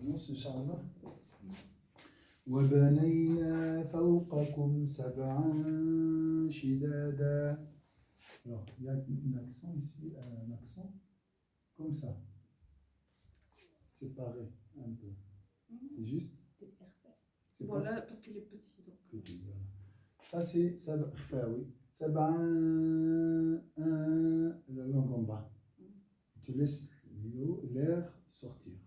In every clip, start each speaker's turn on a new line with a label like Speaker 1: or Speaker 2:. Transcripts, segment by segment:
Speaker 1: commence, Inch'Allah. وبنينا فوقكم سبعا شدادا. Alors, il y a un accent ici, un accent comme ça, séparé un peu. C'est juste? C'est
Speaker 2: bon, là, parce qu'il est petit. Donc.
Speaker 1: Petit, voilà. Ça, c'est sab'a, oui. Sab'a, la langue en bas. Et tu laisses l'air sortir.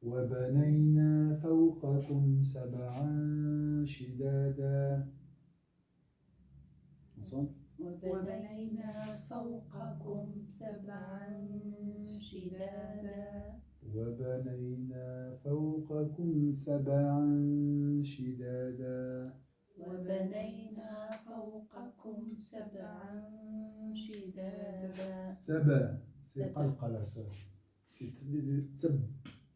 Speaker 1: وبنينا فوقكم سبعا شدادا. Ensemble?
Speaker 3: وبنينا فوقكم سبعا شدادا.
Speaker 1: وبنينا فوقكم سبعا شدادا.
Speaker 3: وبنينا فوقكم سبعا شدادا.
Speaker 1: سبع, c'est qalqala, ça. C'est sab,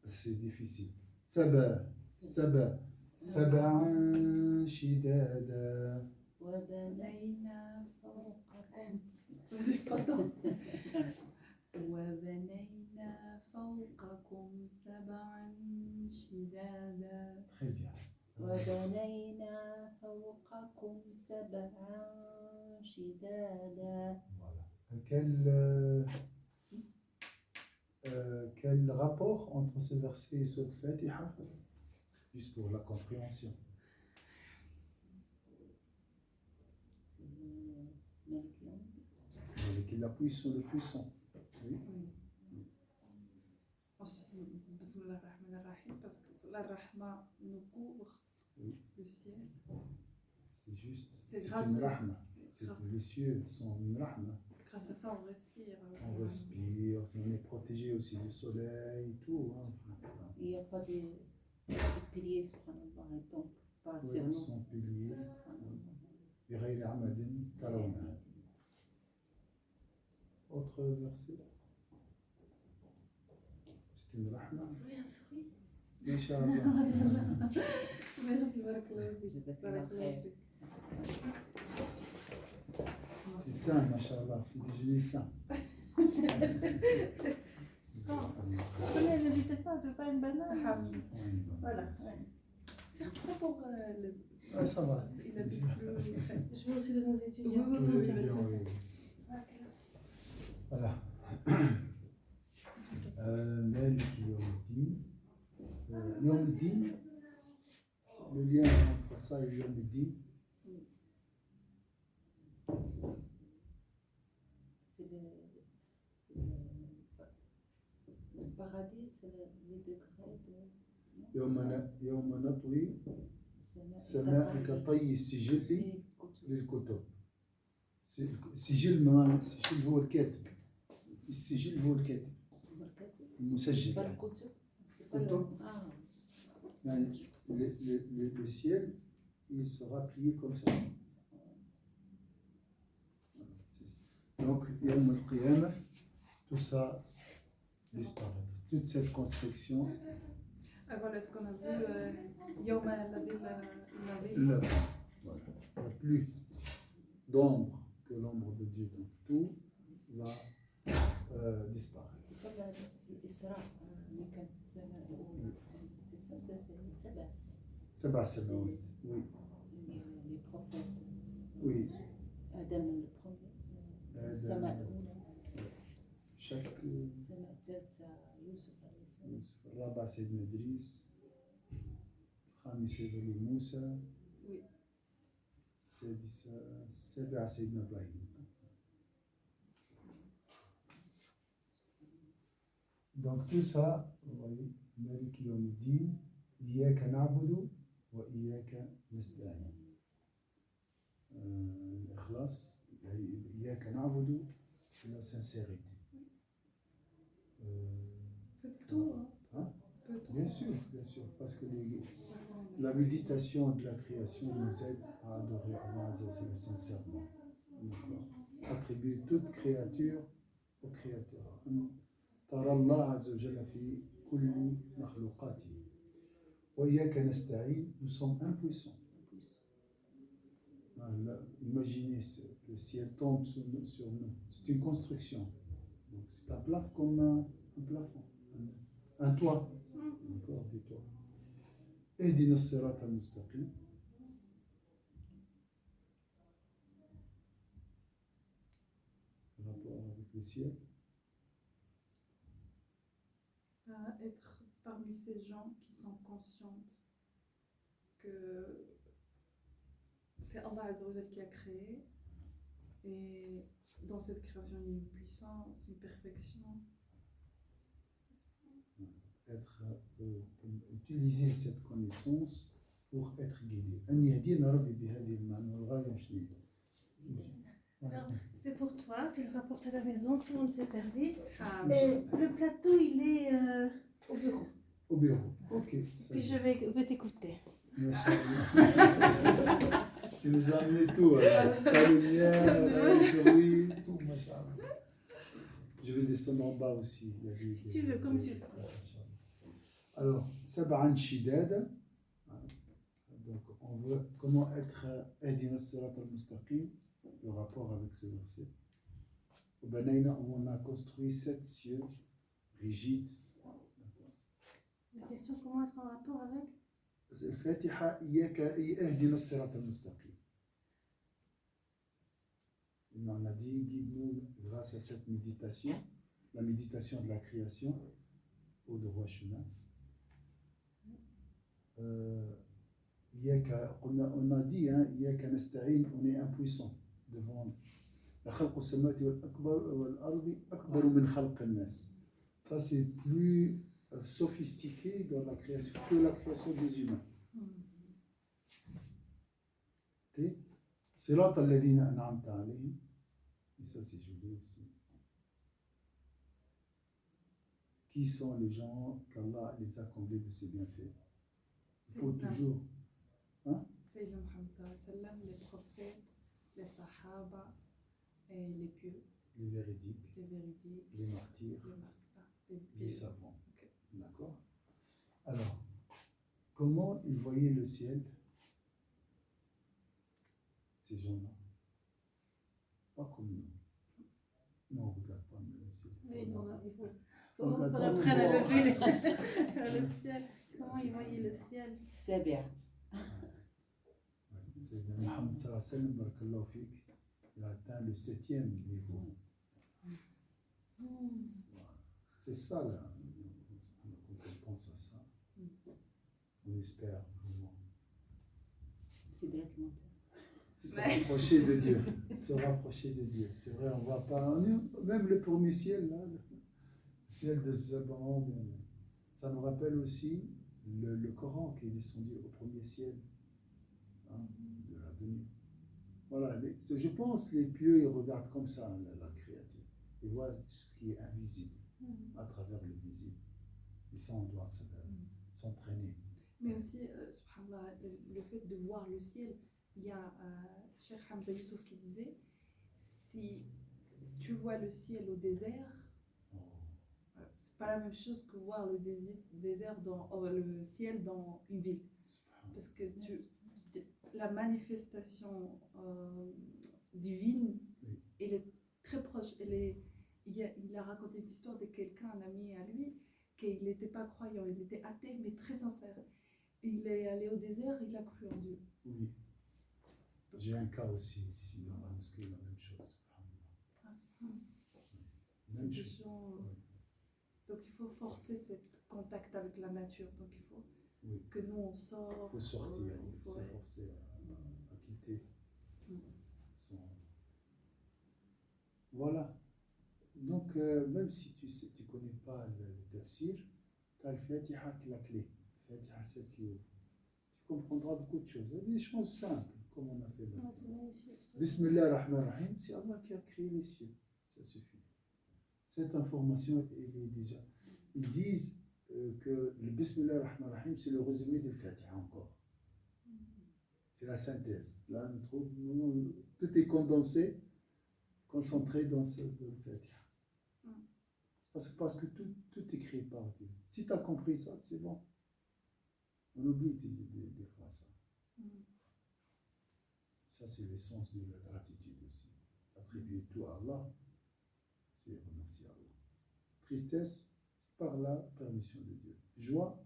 Speaker 1: c'est difficile. سبع, سبع, سبعا شدادا.
Speaker 3: وبنينا فوقكم وبنينا فوقكم سبعا شدادا.
Speaker 1: Très bien.
Speaker 3: وبنينا فوقكم سبعا شدادا.
Speaker 1: Voilà. Quel rapport entre ce verset et ce Fatiha? Juste pour la compréhension. Avec la puissance, le puissant. Oui.
Speaker 2: Bismillah ar-Rahman ar-Rahim, parce que la Rahma nous couvre le ciel.
Speaker 1: C'est juste.
Speaker 2: C'est grâce
Speaker 1: une
Speaker 2: au
Speaker 1: rahma. Les cieux sont une rahma.
Speaker 2: Grâce à ça, on respire.
Speaker 1: On respire, on est protégé aussi du soleil et tout. Hein.
Speaker 3: Il n'y a pas de piliers, subhanallah, donc pas sur nous.
Speaker 1: Sans piliers. بغير عمد ترونها. Autre verset. C'est une rahma.
Speaker 3: Vous voulez un fruit?
Speaker 1: Inch'Allah.
Speaker 2: Merci, barakallah.
Speaker 1: C'est sain, machallah. Tu déjeuner sain.
Speaker 3: N'hésitez pas, tu veux pas une banane? Voilà.
Speaker 2: C'est un peu pour les.
Speaker 1: Ah, ça va.
Speaker 2: Il a dit plus.
Speaker 3: Je veux aussi de nos étudiants.
Speaker 1: Oui. Voilà. Malik Yawmiddin. Yawmiddin, le lien entre ça et Yawmiddin.
Speaker 3: C'est le paradis, c'est le degré de.
Speaker 1: يوم نطوي السماء كطي السجل للكتب. السجل هو الكاتب. السجل هو الكاتب. المسجل. يعني. الكتب. يعني le ciel, il sera plié comme ça. Donc, Yawm al-Qiyamah, tout ça disparaît. Toute cette construction.
Speaker 2: Ah voilà, ce qu'on a vu, Yawm al-Ladil.
Speaker 1: Là, voilà. Il n'y a plus d'ombre que l'ombre de Dieu. Donc, tout va disparaître.
Speaker 3: C'est comme l'Isra, c'est ça, c'est Sabas.
Speaker 1: Sabas, oui.
Speaker 3: Les prophètes.
Speaker 1: Oui.
Speaker 3: Adam le premier. Sama l'oula.
Speaker 1: Chaque.
Speaker 3: Sama Tata Youssef.
Speaker 1: Rabba Sayyidina Idris. Khami Sayyidina Moussa.
Speaker 2: Oui.
Speaker 1: Sab'a Sayyidina Ibrahim. Donc tout ça, vous voyez, Malik Yawmiddin, Iyaka na'budu wa Iyaka nasta'in. L'ikhlas, Iyaka na'budu, c'est la sincérité.
Speaker 2: Faites tout,
Speaker 1: hein? Bien sûr, parce que la méditation de la création nous aide à adorer Allah Azzawajal sincèrement. Attribuer toute créature au Créateur. ترى الله عز وجل في كل مخلوقاته. وإياك نستعين, nous sommes impuissants. Imaginez, le ciel tombe sur nous. C'est une construction. Donc c'est un plafond comme un plafond. Un toit. D'accord, des toits. اهدنا الصراط المستقيم. Rapport avec le ciel.
Speaker 2: Être parmi ces gens qui sont conscientes que c'est Allah Azza wa Jal qui a créé, et dans cette création il y a une puissance, une perfection.
Speaker 1: Être, utiliser cette connaissance pour être guidé. أن يهدينا ربي بهذه المعنى والغاية شنو هي؟
Speaker 4: Alors, c'est pour toi, tu le rapportes à la maison, tout le monde s'est servi.
Speaker 2: Ah,
Speaker 4: Et le plateau, il est au bureau.
Speaker 1: Au bureau. Ok.
Speaker 4: Puis je vais t'écouter.
Speaker 1: Tu nous as amené tout. La lumière, le bruit, tout, machallah. Je vais descendre en bas aussi.
Speaker 4: Si tu veux, comme tu veux.
Speaker 1: Alors, sab'an shidada. Donc, on veut comment être Ihdina as-sirat al-mustaqim, le rapport avec ce verset. Au Banaïna, on a construit 7 cieux rigides.
Speaker 4: La question, comment être en rapport avec
Speaker 1: الفاتحة إياك اهدنا الصراط المستقيم. On a dit, guide-nous grâce à cette méditation, la méditation de la création, au droit chemin. On a dit, إياك نستعين, on est impuissant devant خلق السماوات والأرض أكبر من خلق الناس. Ça c'est plus sophistiqué dans la création que la création des humains. Ok? صراط الذين أنعمت عليهم. Et ça c'est joli aussi. Qui sont les gens qu'Allah les a comblés de ses bienfaits? Il faut toujours.
Speaker 2: Sayyidina Muhammad sallallahu alayhi wa sallam, les prophètes, les sahaba et les pieux.
Speaker 1: Les véridiques, les martyrs, les savants.
Speaker 2: Okay.
Speaker 1: D'accord? Alors, comment ils voyaient le ciel, ces gens-là? Pas comme nous. Nous, on ne regarde pas le ciel.
Speaker 4: Oui, il faut qu'on apprenne à lever le ciel. Comment ils voyaient le ciel?
Speaker 3: C'est bien.
Speaker 1: C'est Mohammed sallallahu alayhi wa sallam, barakallahu fik, il a atteint le 7e niveau. Voilà. C'est ça, là. Quand on pense à ça, on espère vraiment
Speaker 3: C'est directement
Speaker 1: se rapprocher de Dieu. Se rapprocher de Dieu. C'est vrai, on ne voit pas. Même le premier ciel, là, le ciel de Zaban, ça nous rappelle aussi le Coran qui est descendu au premier ciel. De la donnée. Voilà, je pense que les pieux ils regardent comme ça la créature. Ils voient ce qui est invisible à travers le visible. Et ça, on doit s'entraîner.
Speaker 2: Mais aussi, subhanallah, le fait de voir le ciel, il y a Cheikh Hamza Youssouf qui disait, si tu vois le ciel au désert, c'est pas la même chose que voir le désert le ciel dans une ville. Parce que la manifestation divine,
Speaker 1: Oui.
Speaker 2: elle est très proche. Il a raconté une histoire de quelqu'un, un ami à lui, qu'il n'était pas croyant, il était athée, mais très sincère. Il est allé au désert, il a cru en Dieu.
Speaker 1: Oui. J'ai un cas aussi ici dans la mosquée, la même chose. Même
Speaker 2: C'est des
Speaker 1: chose.
Speaker 2: gens, donc il faut forcer ce contact avec la nature. Donc il faut que nous on sort.
Speaker 1: Il faut sortir,
Speaker 2: il faut
Speaker 1: s'efforcer à quitter son... Voilà. Donc, même si tu connais pas le tafsir, tu as le Fatiha qui est la clé. Le Fatiha, celle qui ouvre. Tu comprendras beaucoup de choses. Il y a des choses simples, comme on a fait là.
Speaker 4: C'est magnifique.
Speaker 1: Bismillah ar-Rahman ar-Rahim, c'est Allah qui a créé les cieux. Ça suffit. Cette information, elle est déjà... Ils disent que le Bismillah ar-Rahman ar-Rahim, c'est le résumé du Fatiha encore. C'est la synthèse. Là, tout est condensé, concentré dans le Fatiha. Parce que tout est créé par Dieu. Si tu as compris ça, c'est bon. On oublie des fois ça. Ça, c'est l'essence de la gratitude aussi. Attribuer tout à Allah, c'est remercier Allah. Tristesse, c'est par la permission de Dieu. Joie,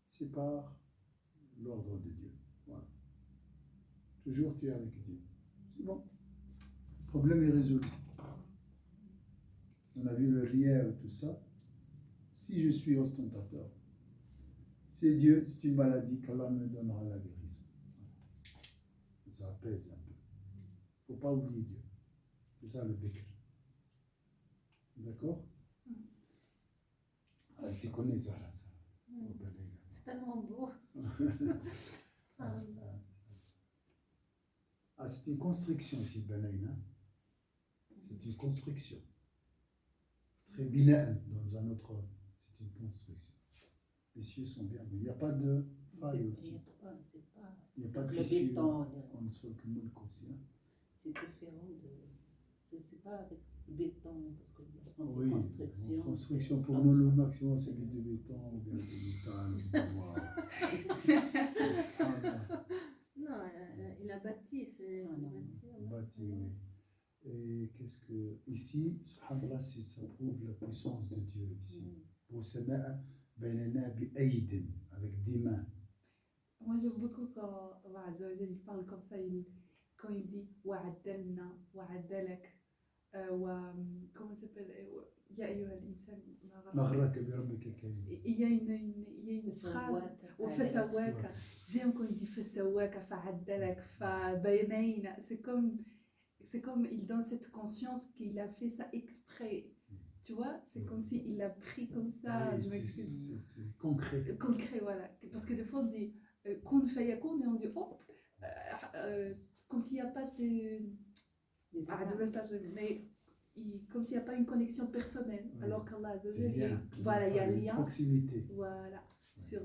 Speaker 1: c'est par l'ordre de Dieu. Voilà. Toujours tu es avec Dieu. C'est bon. Le problème est résolu. On a vu le rien tout ça. Si je suis ostentateur, c'est Dieu, c'est une maladie qu'Allah me donnera la guérison. Ça apaise un peu. Il ne faut pas oublier Dieu. C'est ça le dhikr. D'accord? Ah, tu connais Zahra, ça.
Speaker 4: C'est tellement beau.
Speaker 1: Ah, c'est une construction ici, Banaïna. C'est une construction. Très bina'an dans un autre. C'est une construction. Les cieux sont bien. Il n'y a pas de faille aussi. Il n'y a pas de fissure. Comme sur le Mulk aussi. Hein.
Speaker 3: C'est différent de. C'est pas avec béton, parce que
Speaker 1: oui,
Speaker 3: construction.
Speaker 1: Construction pour nous, le maximum, c'est du béton ou bien du métal ou du bois.
Speaker 4: Non, il a bâti. C'est
Speaker 1: Bâti, oui. Et qu'est-ce que. Ici, subhanallah, ça prouve la puissance de Dieu ici. Pour sama'a baynana bi aydin, avec des mains.
Speaker 2: Moi, j'aime beaucoup quand Allah Azza wa Jal, il parle comme ça, quand il dit wa'addalna, wa'addalak, comment ça s'appelle, ya ayyuha al-insan
Speaker 1: ma gharraka bi rabbika al-karim.
Speaker 2: Il y a une phrase, fasawaka. J'aime quand il dit fasawaka, fa'addalak, fa'baynayna. C'est comme il donne cette conscience qu'il a fait ça exprès. Tu vois, c'est comme s'il a pris comme ça.
Speaker 1: Oui,
Speaker 2: je m'excuse.
Speaker 1: C'est concret.
Speaker 2: Concret, voilà. Parce que des fois on dit kun fayakun et on dit hop, comme s'il n'y a pas de message, mais comme s'il n'y a pas une connexion personnelle,
Speaker 1: oui.
Speaker 2: Alors qu'Allah,
Speaker 1: voilà,
Speaker 2: il y a le lien.
Speaker 1: Proximité.
Speaker 2: Voilà. Sur,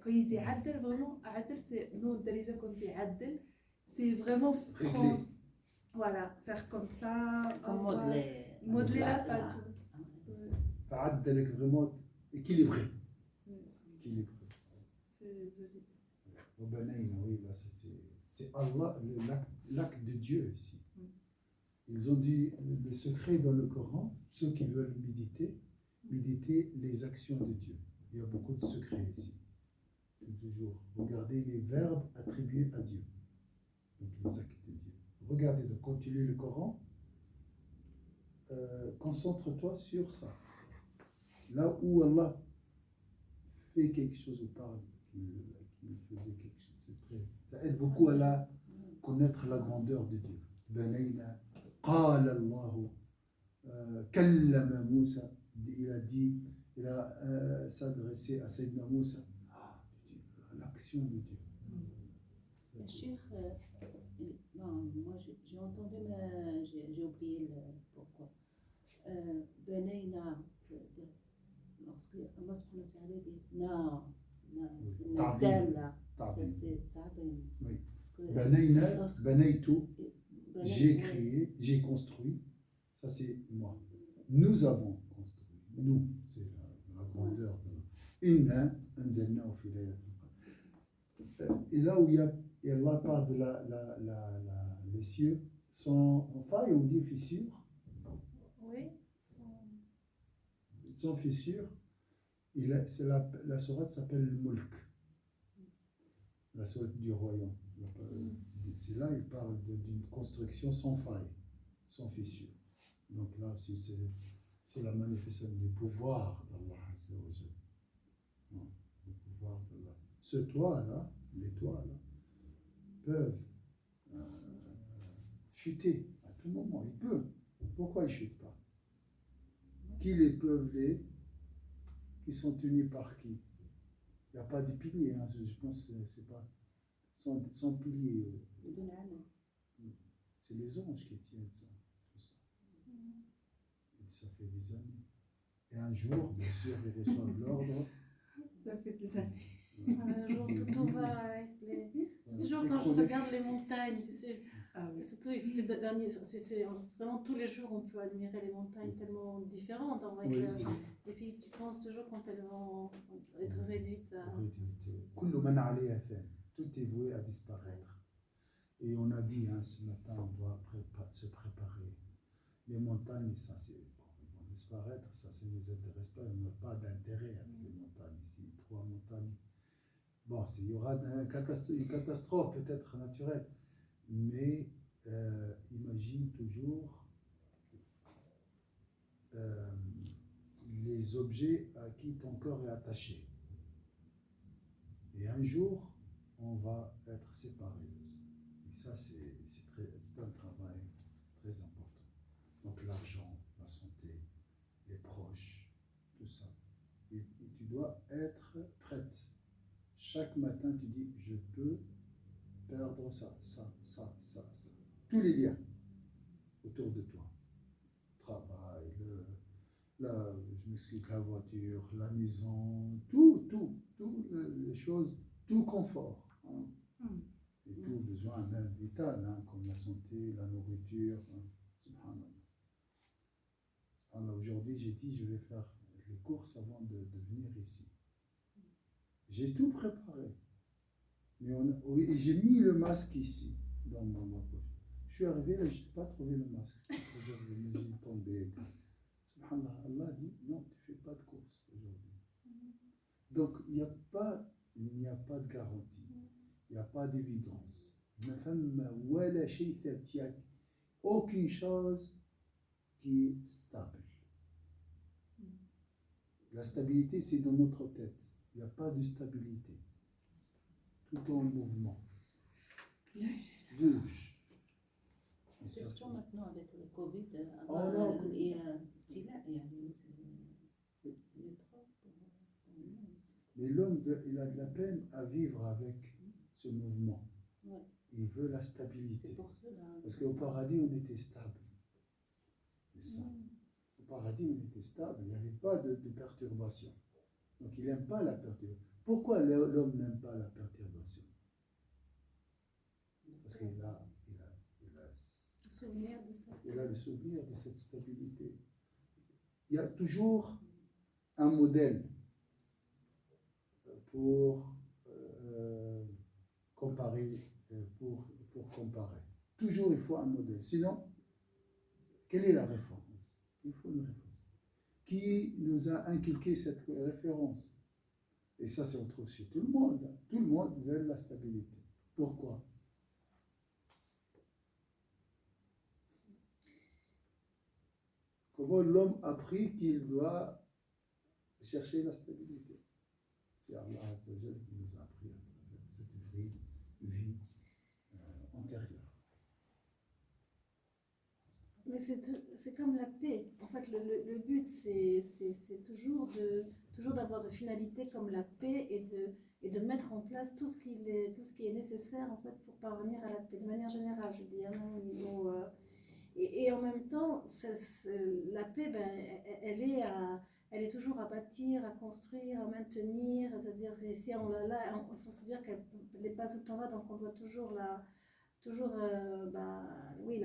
Speaker 2: quand il dit Addel, vraiment, Addel, c'est, nous, déjà, quand on dit Addel, c'est vraiment prendre, voilà, faire comme ça,
Speaker 3: Comme
Speaker 2: modeler la pâte.
Speaker 1: Fa'addalak, vraiment équilibré. Équilibré.
Speaker 2: C'est joli.
Speaker 1: Oui, là, c'est Allah, l'acte de Dieu ici. Ils ont dit le secret dans le Coran, ceux qui veulent méditer les actions de Dieu. Il y a beaucoup de secrets ici. Toujours. Regardez les verbes attribués à Dieu. Donc les actes de Dieu. Regardez, donc quand tu lis le Coran, concentre-toi sur ça. Là où Allah fait quelque chose ou parle, qu'il faisait quelque chose, ça aide beaucoup à connaître la grandeur de Dieu. Banayna, qala Allah, kallama Moussa, il a s'adressé à Sayyidina Moussa. L'action de Dieu.
Speaker 3: Cheikh, moi j'ai entendu, mais j'ai oublié pourquoi. Banayna, lorsque Allah subhanahu wa ta'ala dit non, c'est une dame là. C'est Ta'zim.
Speaker 1: Oui. Banayna, banaytu, j'ai créé, j'ai construit. Ça c'est moi. Nous avons construit. Nous, c'est la grandeur de Inna anzalnahu fi laylatil qadr. Et là où et Allah parle de les cieux sont en faille, on dit fissure.
Speaker 4: Oui.
Speaker 1: Ils sont fissures. La sourate s'appelle le Mulk. La sourate du royaume. C'est là il parle d'une construction sans faille, sans fissure. Donc là aussi c'est la manifestation du pouvoir d'Allah Azza wa Jal. Le pouvoir d'Allah. Ce toit-là, les toits-là, peuvent chuter à tout moment. Ils peuvent. Pourquoi ils ne chutent pas? Qui les peuvent qui sont tenus par qui? Il n'y a pas de piliers, hein. Je pense que c'est pas. Sans piliers. C'est les anges qui tiennent ça, tout ça. Et ça fait des années. Et un jour, bien sûr, ils reçoivent l'ordre.
Speaker 2: Ça fait des années.
Speaker 4: Un jour, tout va avec les. C'est toujours quand je regarde les montagnes, tu sais. Surtout ces derniers, c'est vraiment tous les jours on peut admirer les montagnes tellement différentes. En vrai, et puis tu penses toujours quand elles vont être réduites à.
Speaker 1: Tout est voué à disparaître. Et on a dit ce matin, on doit se préparer. Les montagnes, ça c'est. disparaître, ça ne nous intéresse pas, on n'a pas d'intérêt avec les montagnes ici, 3 montagnes. Bon, il y aura une catastrophe peut-être naturelle, mais imagine toujours les objets à qui ton corps est attaché. Et un jour, on va être séparés de ça. Et ça, c'est un travail très important. Donc l'argent, la santé, les proches, tout ça. Et tu dois être prête. Chaque matin, tu dis, je peux perdre ça. Tous les liens autour de toi. Travail, je m'excuse, la voiture, la maison, tout les choses, tout confort. Hein. Et tout besoin même vital, hein, comme la santé, la nourriture. Hein. Subhanallah. Alors aujourd'hui, j'ai dit, je vais faire les courses avant de venir ici. J'ai tout préparé. Mais j'ai mis le masque ici, dans ma poche. Je suis arrivé là, je n'ai pas trouvé le masque. Aujourd'hui, j'ai tombé. Subhanallah, Allah dit, non, tu ne fais pas de course aujourd'hui. Donc, il n'y a pas de garantie. Il n'y a pas d'évidence. Il n'y a aucune chose qui est stable. La stabilité, c'est dans notre tête. Il n'y a pas de stabilité. Tout est en mouvement. Bouge.
Speaker 3: Surtout maintenant avec le Covid,
Speaker 1: il y a mais l'homme, il a de la peine à vivre avec ce mouvement.
Speaker 3: Ouais.
Speaker 1: Il veut la stabilité.
Speaker 3: C'est pour cela.
Speaker 1: Parce qu'au paradis, on était stable. C'est ça. Au paradis, on était stable. Il n'y avait pas de perturbation. Donc, il n'aime pas la perturbation. Pourquoi l'homme n'aime pas la perturbation? Parce qu'il a le souvenir de cette stabilité. Il y a toujours un modèle pour comparer. Pour comparer. Toujours, il faut un modèle. Sinon, quelle est la référence? Il faut une référence. Qui nous a inculqué cette référence? Et ça, se retrouve chez tout le monde. Tout le monde veut la stabilité. Pourquoi? Comment l'homme a appris qu'il doit chercher la stabilité? C'est Allah Azza wa Jalla qui nous a appris à travers cette vie antérieure.
Speaker 4: Mais c'est comme la paix. En fait, le but, c'est toujours d'avoir de finalité comme la paix et de mettre en place tout ce qui est nécessaire en fait, pour parvenir à la paix, de manière générale, je dis, hein, au niveau... Et en même temps, la paix, elle est toujours à bâtir, à construire, à maintenir. C'est-à-dire, si on l'a là, il faut se dire qu'elle n'est pas tout le temps là, donc on doit toujours la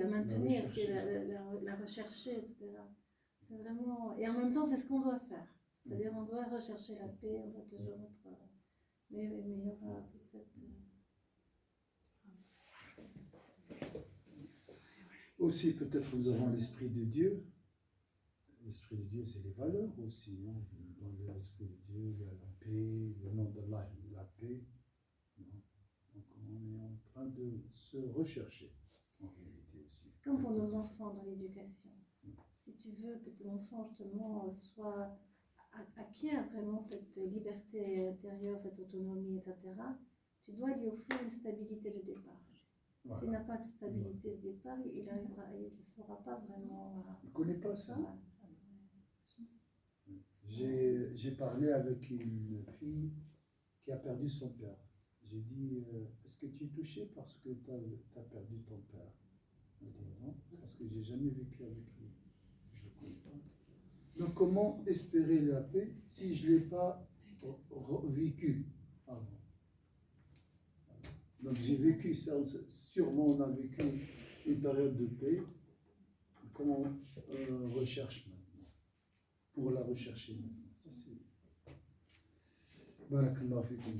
Speaker 4: maintenir, la rechercher, etc. C'est vraiment... Et en même temps, c'est ce qu'on doit faire. C'est-à-dire, on doit rechercher la paix, on doit toujours être... Mais il y aura toute cette...
Speaker 1: Aussi, peut-être nous avons l'Esprit de Dieu. L'Esprit de Dieu, c'est les valeurs aussi. Hein. Dans l'Esprit de Dieu, il y a la paix, le nom d'Allah, la paix. Donc, on est en train de se rechercher, en réalité aussi.
Speaker 4: Comme pour nos enfants dans l'éducation. Si tu veux que ton enfant, justement, acquiert vraiment cette liberté intérieure, cette autonomie, etc., tu dois lui offrir une stabilité de départ. Voilà. S'il n'a pas de stabilité de départ, il ne saura pas vraiment...
Speaker 1: Il ne connaît pas ça. J'ai parlé avec une fille qui a perdu son père. J'ai dit, est-ce que tu es touché parce que tu as perdu ton père? Elle dit non, parce que je n'ai jamais vécu avec lui. Je ne le connais pas. Donc comment espérer la paix si je ne l'ai pas vécu avant? Donc j'ai vécu ça, sûrement on a vécu une période de paix. Comment on recherche maintenant? Pour la rechercher maintenant. Ça c'est... Barakallahu fikum.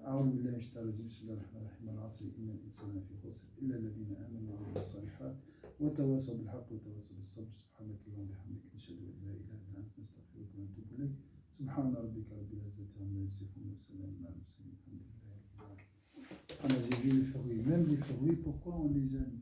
Speaker 1: أعوذ بالله من الشيطان الرجيم بسم الله الرحمن الرحيم العصر إن الإنسان لفي خسر إلا الذين آمنوا وعملوا الصالحات وتواصوا بالحق وتواصوا بالصبر سبحانك اللهم وبحمدك نشهد أن لا إله إلا أنت نستغفرك ونتوب إليك سبحان ربك رب العزة عما يصفون وسلام على المرسلين الحمد لله رب العالمين. On a j'ai vu les fruits, même les fruits, pourquoi on les aime?